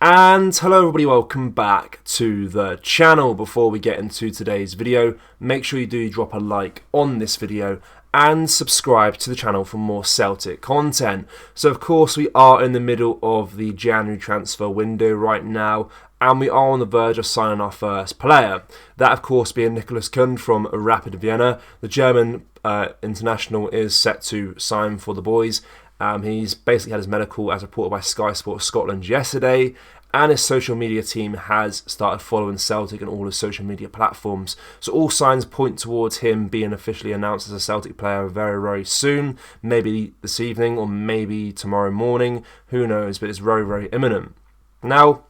And hello everybody, welcome back to the channel. Before we get into today's video, make sure you do drop a like on this video and subscribe to the channel for more Celtic content. So of course we are in the middle of the January transfer window right now, and we are on the verge of signing our first player. That of course being Nicholas Kund from Rapid Vienna. The German international is set to sign for the boys. He's basically had his medical as reported by Sky Sports Scotland yesterday, and his social media team has started following Celtic on all his social media platforms. So all signs point towards him being officially announced as a Celtic player very, very soon. Maybe this evening or maybe tomorrow morning. Who knows, but it's very, very imminent. Now,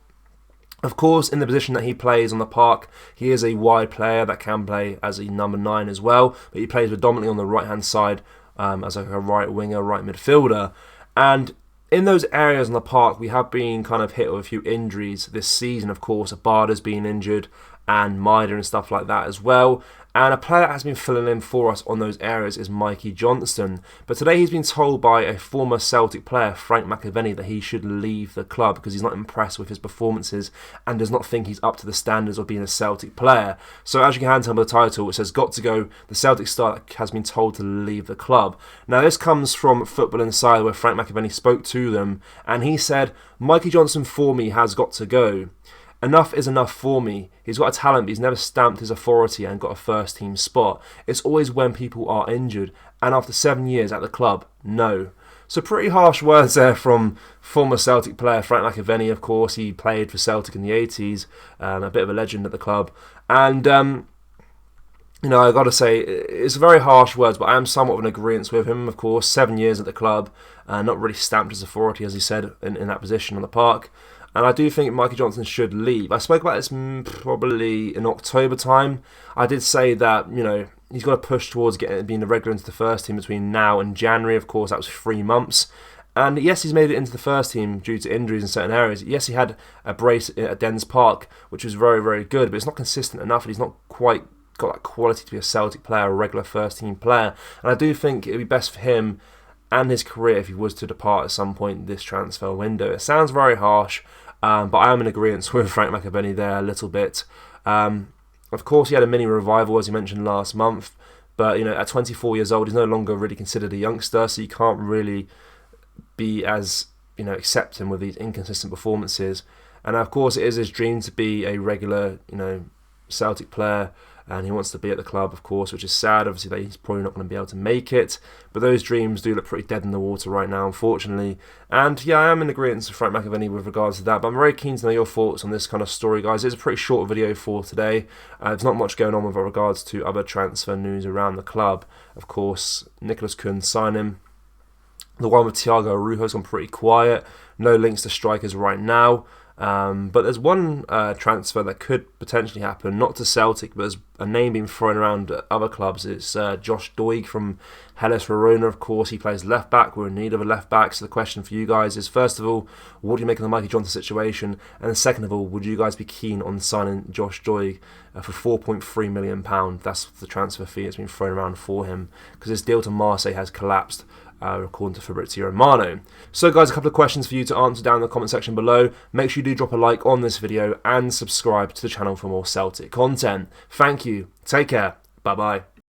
of course, in the position that he plays on the park, he is a wide player that can play as a number 9 as well, but he plays predominantly on the right-hand side as like a right winger, right midfielder. And in those areas on the park, we have been kind of hit with a few injuries this season. Of course, Abada's been injured and Maida and stuff like that as well. And a player that has been filling in for us on those areas is Mikey Johnston. But today he's been told by a former Celtic player, Frank McAvenny, that he should leave the club because he's not impressed with his performances and does not think he's up to the standards of being a Celtic player. So as you can tell by the title, it says, "Got to go, the Celtic star has been told to leave the club." Now this comes from Football Insider, where Frank McAvenny spoke to them, and he said, "Mikey Johnston for me has got to go. Enough is enough for me. He's got a talent, but he's never stamped his authority and got a first team spot. It's always when people are injured, and after 7 years at the club, no." So pretty harsh words there from former Celtic player Frank McAvenny. Of course, he played for Celtic in the 80s, a bit of a legend at the club. And you know, I got to say, it's very harsh words, but I am somewhat of an agreement with him. Of course, 7 years at the club, not really stamped his authority, as he said, in that position on the park. And I do think Mikey Johnston should leave. I spoke about this probably in October time. I did say that, you know, he's got to push towards being a regular into the first team between now and January. Of course, that was 3 months. And yes, he's made it into the first team due to injuries in certain areas. Yes, he had a brace at Dens Park, which was very, very good, but it's not consistent enough, and he's not quite got that quality to be a Celtic player, a regular first team player. And I do think it would be best for him and his career if he was to depart at some point this transfer window. It sounds very harsh, but I am in agreement with Frank McAvenny there a little bit. Of course, he had a mini revival, as he mentioned last month, but you know, at 24 years old, he's no longer really considered a youngster, so you can't really be as, you know, accept him with these inconsistent performances. And of course, it is his dream to be a regular, you know, Celtic player, and he wants to be at the club, of course, which is sad, obviously, that he's probably not going to be able to make it. But those dreams do look pretty dead in the water right now, unfortunately. And yeah, I am in agreement with Frank McAvenny with regards to that, but I'm very keen to know your thoughts on this kind of story, guys. It's a pretty short video for today. There's not much going on with regards to other transfer news around the club. Of course, Nicholas Kund signing. The one with Thiago Arujo's gone pretty quiet. No links to strikers right now. But there's one transfer that could potentially happen, not to Celtic, but there's a name being thrown around at other clubs. It's Josh Doig from Hellas Verona. Of course, he plays left back. We're in need of a left back. So the question for you guys is, first of all, what do you make of the Mikey Johnston situation? And second of all, would you guys be keen on signing Josh Doig for £4.3 million? That's the transfer fee that's been thrown around for him, because his deal to Marseille has collapsed, according to Fabrizio Romano. So guys, a couple of questions for you to answer down in the comment section below. Make sure you do drop a like on this video and subscribe to the channel for more Celtic content. Thank you, take care, bye bye.